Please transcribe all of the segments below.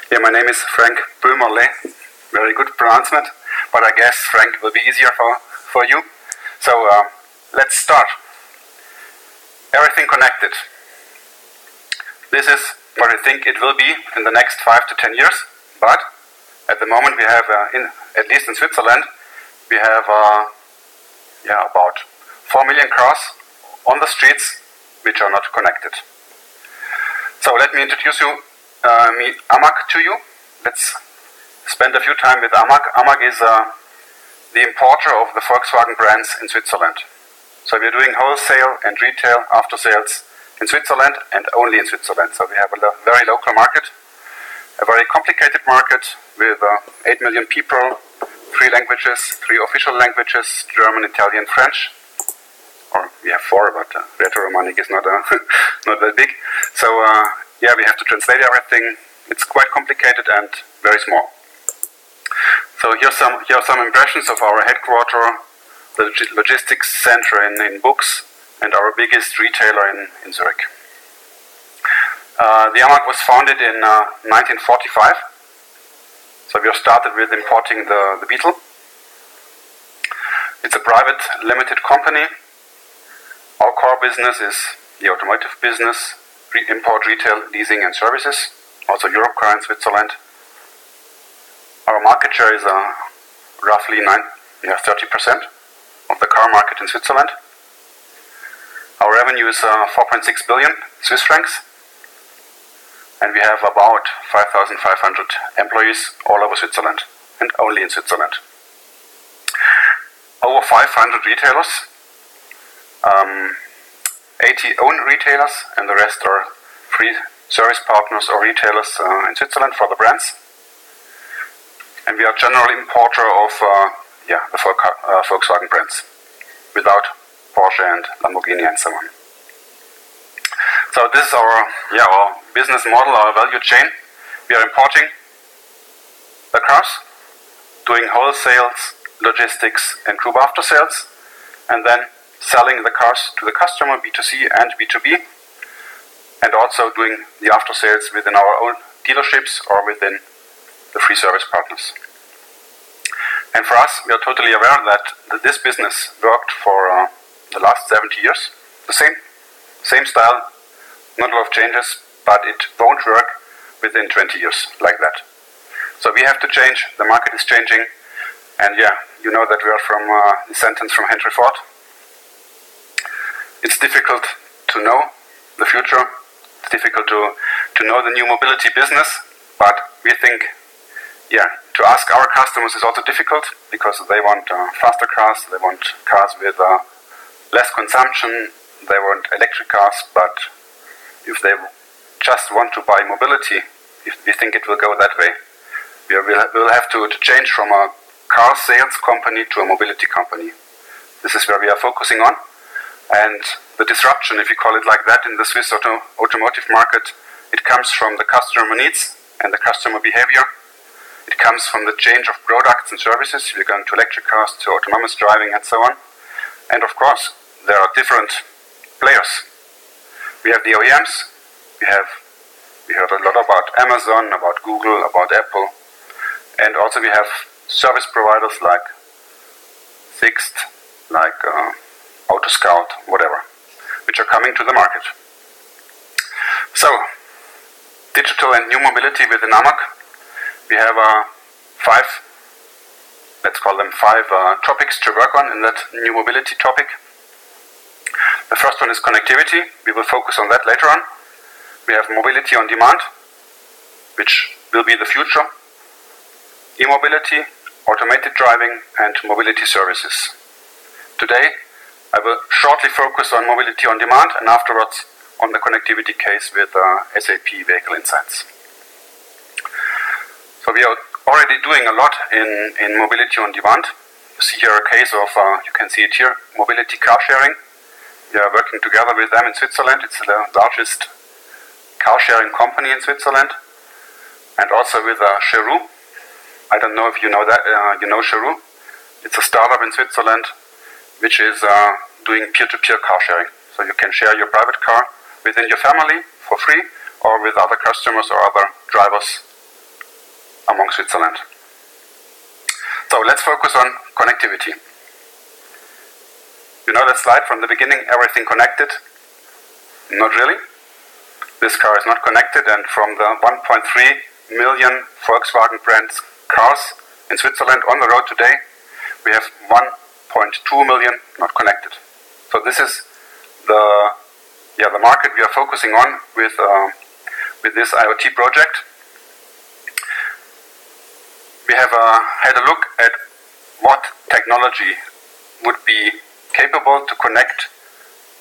Yeah, my name is Frank Böhmerle. Very good pronouncement, but I guess Frank will be easier for you. So let's start. Everything connected. This is what I think it will be in the next 5 to 10 years, but at the moment we have, at least in Switzerland, we have about 4 million cars on the streets which are not connected. So let me introduce AMAG to you. Let's spend a few time with AMAG. AMAG is the importer of the Volkswagen brands in Switzerland. So we're doing wholesale and retail after sales in Switzerland and only in Switzerland. So we have a very local market, a very complicated market with 8 million people, 3 languages, 3 official languages, German, Italian, French. Or we have 4, but Retro-Romanic is not not that big. So yeah, we have to translate everything. It's quite complicated and very small. So here are some impressions of our headquarter, the logistics center in Bux, and our biggest retailer in Zurich. The AMAG was founded in 1945. So we started with importing the Beetle. It's a private limited company. Our core business is the automotive business, import, retail, leasing and services, also Europe car in Switzerland. Our market share is roughly 30% of the car market in Switzerland. Our revenue is 4.6 billion Swiss francs, and we have about 5,500 employees all over Switzerland, and only in Switzerland. Over 500 retailers, 80 own retailers, and the rest are free service partners or retailers in Switzerland for the brands. And we are general importer of the Volkswagen brands, without Porsche and Lamborghini and so on. So this is our business model, our value chain. We are importing the cars, doing wholesales, logistics and group after sales, and then selling the cars to the customer, B2C and B2B, and also doing the after sales within our own dealerships or within the free service partners. And for us, we are totally aware that this business worked for the last 70 years. The same style, not a lot of changes, but it won't work within 20 years like that. So we have to change, the market is changing, and yeah, you know that we are from the sentence from Henry Ford. It's difficult to know the future, it's difficult to know the new mobility business, but we think, to ask our customers is also difficult, because they want faster cars, they want cars with less consumption, they want electric cars, but if they just want to buy mobility, if we think it will go that way, we'll have to change from a car sales company to a mobility company. This is where we are focusing on. And the disruption, if you call it like that, in the Swiss automotive market, it comes from the customer needs and the customer behavior. It comes from the change of products and services. We're going to electric cars, to autonomous driving and so on. And of course, there are different players. We have the OEMs, we heard a lot about Amazon, about Google, about Apple, and also we have service providers like Sixt, like AutoScout, whatever, which are coming to the market. So, digital and new mobility within AMAG. We have 5, let's call them 5 topics to work on in that new mobility topic. The first one is connectivity. We will focus on that later on. We have mobility on demand, which will be the future. E-mobility, automated driving, and mobility services. Today, I will shortly focus on mobility on demand and afterwards on the connectivity case with SAP Vehicle Insights. So we are already doing a lot in mobility on demand. You see here a case of, you can see it here, mobility car sharing. We are working together with them in Switzerland. It's the largest car sharing company in Switzerland. And also with Cheroux. I don't know if you know that, you know Cheroux. It's a startup in Switzerland which is doing peer-to-peer car sharing. So you can share your private car within your family for free or with other customers or other drivers among Switzerland. So let's focus on connectivity. You know that slide from the beginning, everything connected? Not really. This car is not connected, and from the 1.3 million Volkswagen brand cars in Switzerland on the road today, we have 1.2 million not connected. So this is the market we are focusing on with this IoT project. We have had a look at what technology would be capable to connect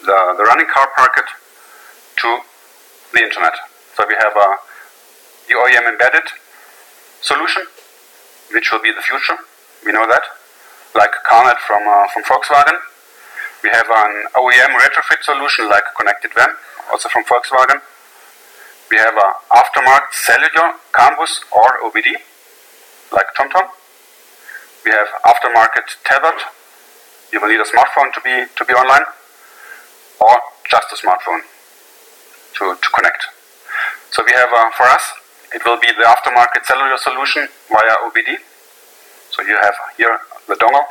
the running car market to the internet. So we have the OEM embedded solution, which will be the future. We know that, like CarNet from Volkswagen. We have an OEM retrofit solution like Connected Van, also from Volkswagen. We have an aftermarket cellular CAN bus or OBD, like TomTom. We have aftermarket tethered. You will need a smartphone to be online, or just a smartphone to connect. So we have, for us, it will be the aftermarket cellular solution via OBD. So you have here the dongle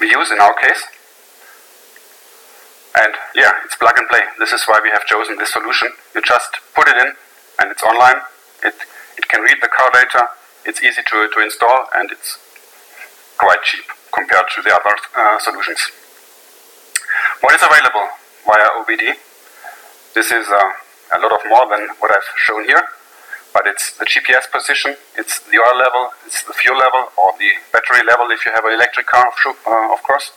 we use in our case. And yeah, it's plug and play. This is why we have chosen this solution. You just put it in and it's online. It can read the car data. It's easy to install, and it's quite cheap compared to the other solutions. What is available via OBD? This is a lot of more than what I've shown here, but it's the GPS position, it's the oil level, it's the fuel level, or the battery level if you have an electric car, of course.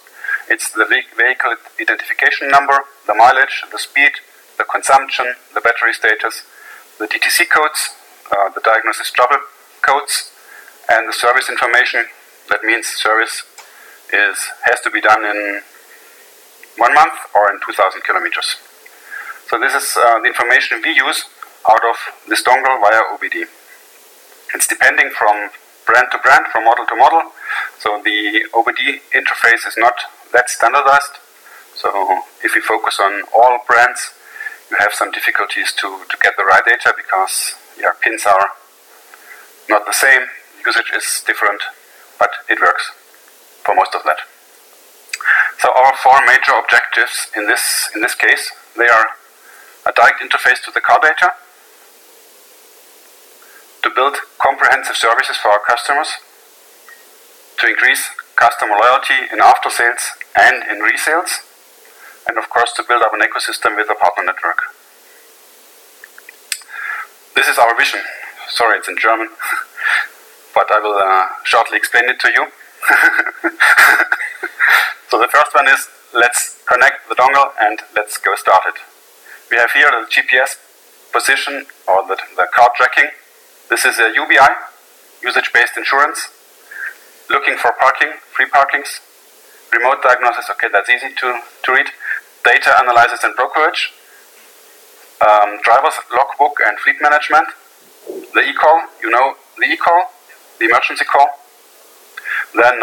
It's the vehicle identification number, the mileage, the speed, the consumption, the battery status, the DTC codes, the diagnosis trouble codes, and the service information. That means service has to be done in 1 month or in 2,000 kilometers. So this is the information we use out of this dongle via OBD. It's depending from brand to brand, from model to model. So the OBD interface is not that standardized. So if you focus on all brands, you have some difficulties to get the right data because pins are not the same, usage is different, but it works for most of that. So our 4 major objectives in this case, they are a direct interface to the car data, to build comprehensive services for our customers, to increase customer loyalty in after sales and in resales, and of course to build up an ecosystem with a partner network. This is our vision. Sorry, it's in German, but I will shortly explain it to you. So the first one is, let's connect the dongle and let's go start it. We have here the GPS position or the car tracking. This is a UBI, usage-based insurance. Looking for parking, free parkings. Remote diagnosis, okay, that's easy to read. Data analysis and brokerage. Driver's logbook and fleet management. The e-call, you know the e-call, the emergency call. Then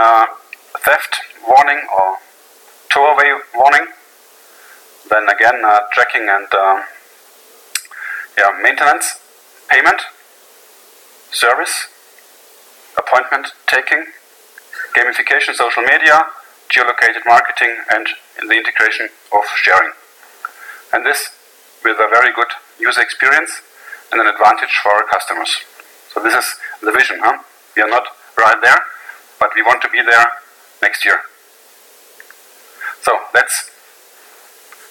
theft warning or tow-away warning. Then again tracking and maintenance, payment, service, appointment taking, gamification, social media, geolocated marketing, and in the integration of sharing. And this with a very good user experience and an advantage for our customers. So this is the vision. We are not right there, but we want to be there next year. So let's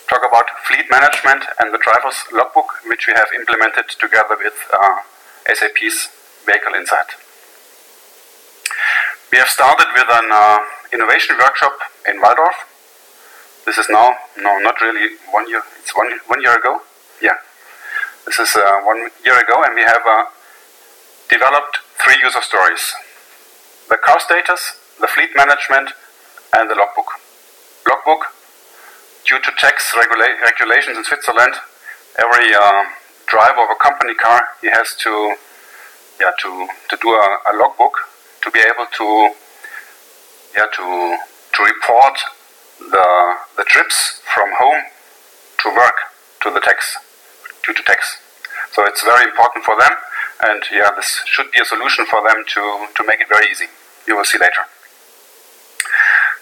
talk about fleet management and the driver's logbook, which we have implemented together with SAP's Vehicle Insights. We have started with an innovation workshop in Waldorf. This is now, no, not really 1 year, it's one year ago. Yeah, this is 1 year ago, and we have developed 3 user stories. The car status, the fleet management, and the logbook. Logbook, due to tax regulations in Switzerland, every driver of a company car, he has to do a logbook to be able to report the trips from home to work to the tax, due to tax. So it's very important for them, And yeah, this should be a solution for them to make it very easy. You will see later.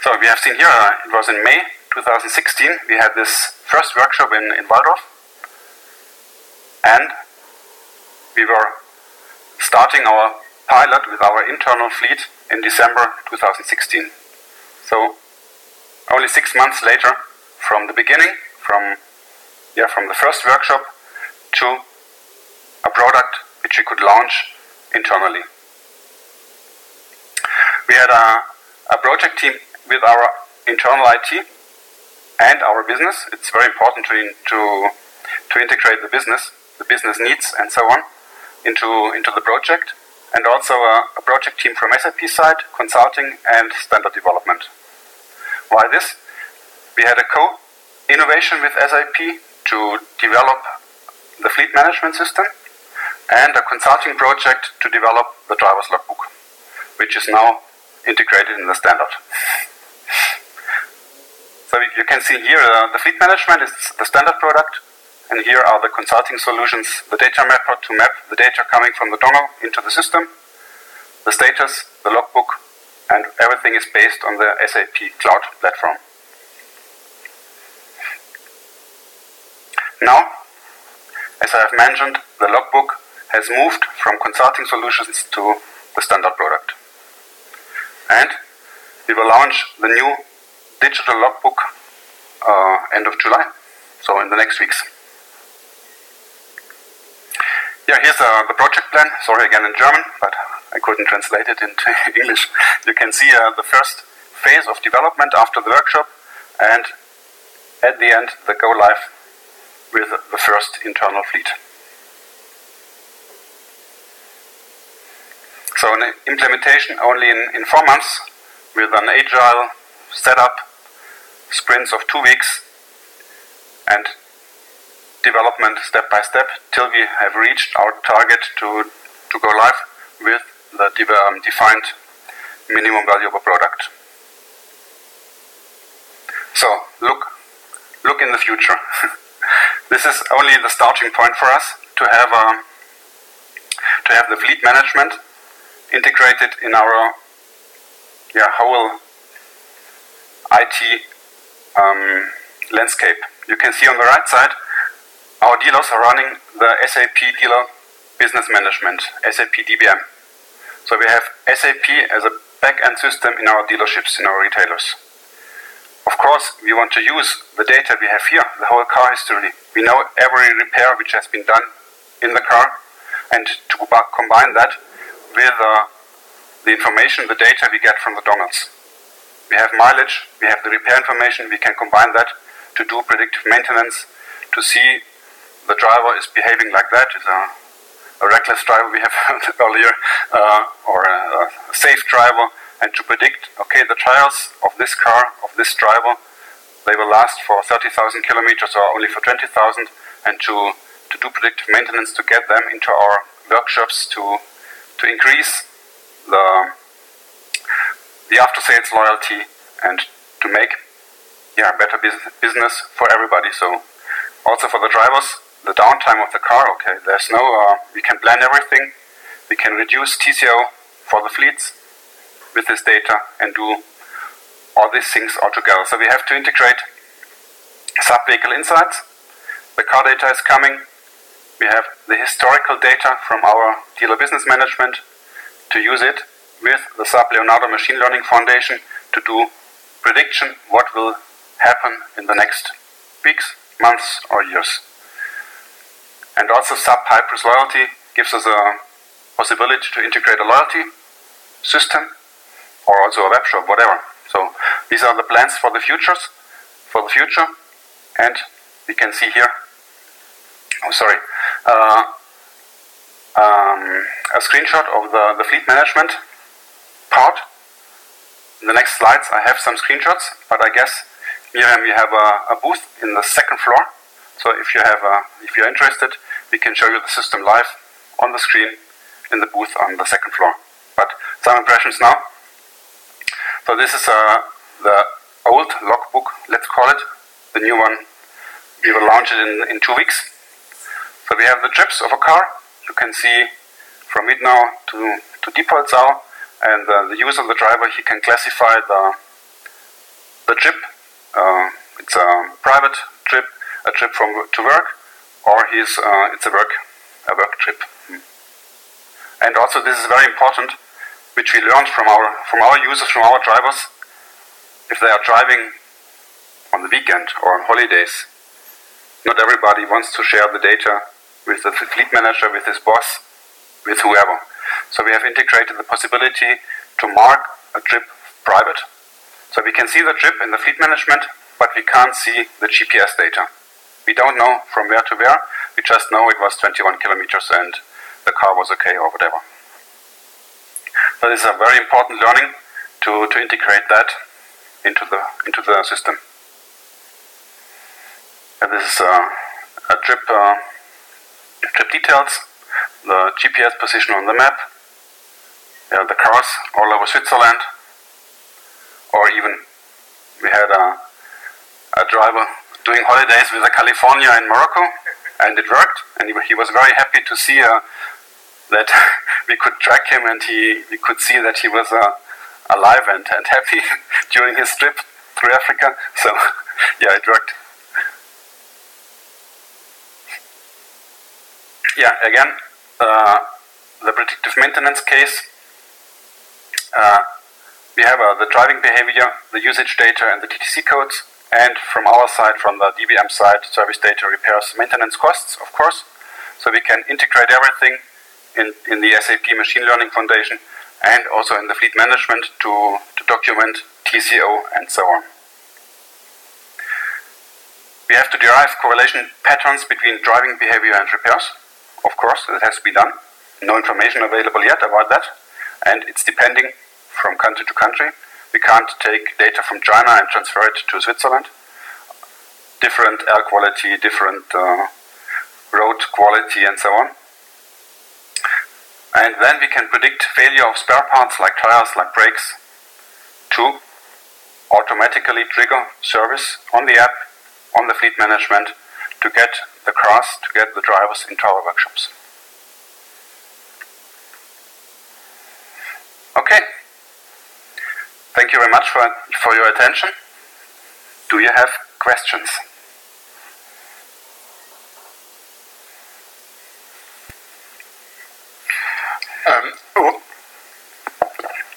So we have seen here, it was in May 2016, we had this first workshop in Waldorf. And we were starting our pilot with our internal fleet in December 2016. So only 6 months later from the beginning, from the first workshop to a product which we could launch internally. We had a project team with our internal IT and our business. It's very important to integrate the business needs and so on into the project, and also a project team from SAP side, consulting and standard development. Why this? We had a co-innovation with SAP to develop the fleet management system and a consulting project to develop the driver's logbook, which is now integrated in the standard. So you can see here the fleet management is the standard product, and here are the consulting solutions, the data mapper to map the data coming from the dongle into the system, the status, the logbook, and everything is based on the SAP cloud platform. Now, as I have mentioned, the logbook has moved from consulting solutions to the standard product. And we will launch the new digital logbook end of July, so in the next weeks. Yeah, here's the project plan. Sorry again in German, but I couldn't translate it into English. You can see the first phase of development after the workshop, and at the end the go live with the first internal fleet. So an implementation only in 4 months with an agile setup, sprints of 2 weeks, and development step by step till we have reached our target to go live with the defined minimum valuable product. So look in the future. This is only the starting point for us to have the fleet management integrated in our whole IT landscape. You can see on the right side, our dealers are running the SAP Dealer Business Management, SAP DBM. So we have SAP as a back-end system in our dealerships, in our retailers. Of course, we want to use the data we have here, the whole car history. We know every repair which has been done in the car, and to combine that with the information, the data we get from the dongles. We have mileage, we have the repair information, we can combine that to do predictive maintenance, to see the driver is behaving like that, is a reckless driver we have earlier, or a safe driver, and to predict, okay, the trials of this car, of this driver, they will last for 30,000 kilometers or only for 20,000, and to do predictive maintenance to get them into our workshops to increase the after-sales loyalty and to make better business for everybody. So also for the drivers, the downtime of the car, okay, there's no, we can plan everything, we can reduce TCO for the fleets with this data and do all these things all together. So we have to integrate SAP Vehicle Insights, the car data is coming, we have the historical data from our dealer business management to use it with the SAP Leonardo machine learning foundation to do prediction what will happen in the next weeks, months or years. And also SAP Hypers Loyalty gives us a possibility to integrate a loyalty system or also a web shop, whatever. So these are the plans for the future, and we can see here, a screenshot of the fleet management part. In the next slides I have some screenshots, but I guess Miriam, we have a booth in the second floor. So if you're interested, we can show you the system live on the screen in the booth on the second floor. But some impressions now. So this is the old logbook, let's call it. The new one, we will launch it in 2 weeks. So we have the trips of a car. You can see from Midnow to Diepholzau, and the user of the driver, he can classify the trip. It's a private trip, a trip to work, or it's a work trip. And also, this is very important, which we learned from our users, from our drivers. If they are driving on the weekend or on holidays, not everybody wants to share the data with the fleet manager, with his boss, with whoever. So we have integrated the possibility to mark a trip private. So we can see the trip in the fleet management, but we can't see the GPS data. We don't know from where to where, we just know it was 21 kilometers and the car was okay or whatever. So this is a very important learning to integrate that into the system. And this is a trip details, the GPS position on the map, the cars all over Switzerland, or even we had a driver doing holidays with a California in Morocco, and it worked, and he was very happy to see that we could track him, and we could see that he was alive and happy during his trip through Africa. So yeah, it worked. Yeah, again, the predictive maintenance case. We have the driving behavior, the usage data, and the TTC codes, and from our side, from the DBM side, service data, repairs, maintenance costs, of course. So we can integrate everything in the SAP Machine Learning Foundation and also in the fleet management to document TCO and so on. We have to derive correlation patterns between driving behavior and repairs. Of course, it has to be done. No information available yet about that, and it's depending from country to country. We can't take data from China and transfer it to Switzerland. Different air quality, different road quality, and so on. And then we can predict failure of spare parts like tires, like brakes, to automatically trigger service on the app, on the fleet management, to get the cars, to get the drivers into our workshops. Okay. Thank you very much for your attention. Do you have questions?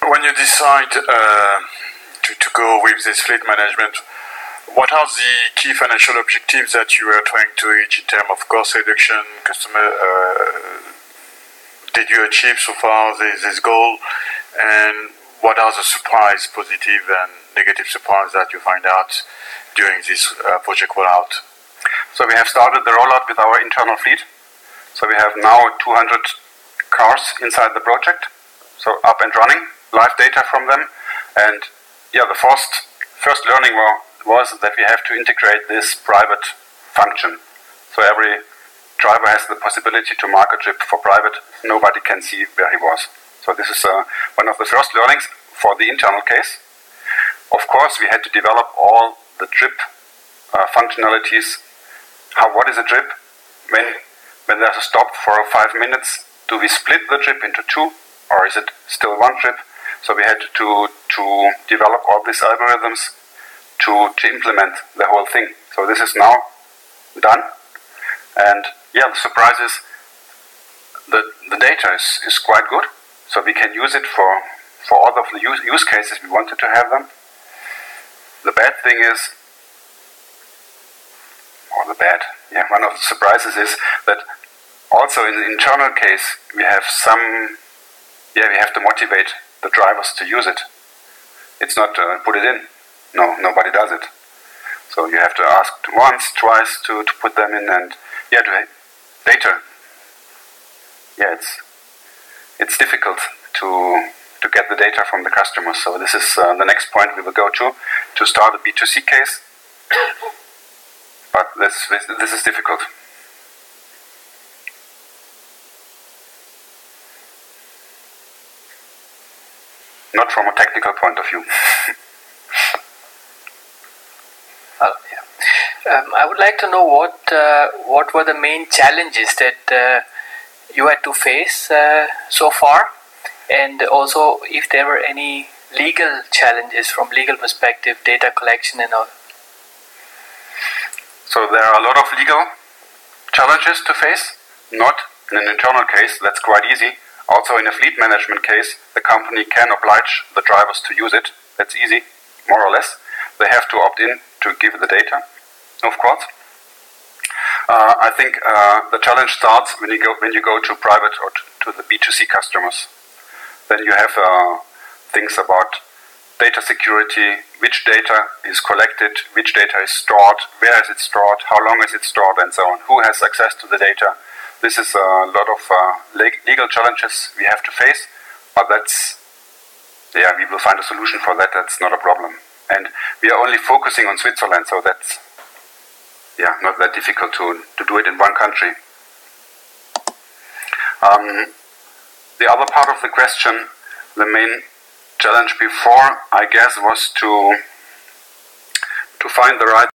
When you decide to go with this fleet management, what are the key financial objectives that you are trying to reach in terms of cost reduction, customer? Did you achieve so far this goal? And what are the surprise, positive and negative surprise that you find out during this project rollout? So we have started the rollout with our internal fleet. So we have now 200 cars inside the project, so up and running, live data from them. And yeah, the first learning was that we have to integrate this private function. So every driver has the possibility to mark a trip for private. Nobody can see where he was. So this is one of the first learnings for the internal case. Of course, we had to develop all the trip functionalities. What is a trip? When there's a stop for 5 minutes, do we split the trip into two, or is it still one trip? So we had to develop all these algorithms to implement the whole thing. So this is now done. And yeah, the surprise is the data is quite good. So we can use it for all of the use cases we wanted to have them. The bad thing is, one of the surprises is that also in the internal case we have we have to motivate the drivers to use it. It's not put it in. No, nobody does it. So you have to ask once, twice to put them in, and data. Yeah, it's difficult to get the data from the customers. So this is the next point we will go to start a B2C case. But this is difficult. Not from a technical point of view. I would like to know what were the main challenges that you had to face so far, and also if there were any legal challenges from legal perspective, data collection and all. So there are a lot of legal challenges to face, not in an internal case, that's quite easy. Also in a fleet management case, the company can oblige the drivers to use it, that's easy, more or less. They have to opt in to give the data, of course. I think the challenge starts when you go to private or to the B2C customers. Then you have things about data security, which data is collected, which data is stored, where is it stored, how long is it stored, and so on. Who has access to the data? This is a lot of legal challenges we have to face, but we will find a solution for that. That's not a problem. And we are only focusing on Switzerland, so that's not that difficult to do it in one country. The other part of the question, the main challenge before, I guess, was to find the right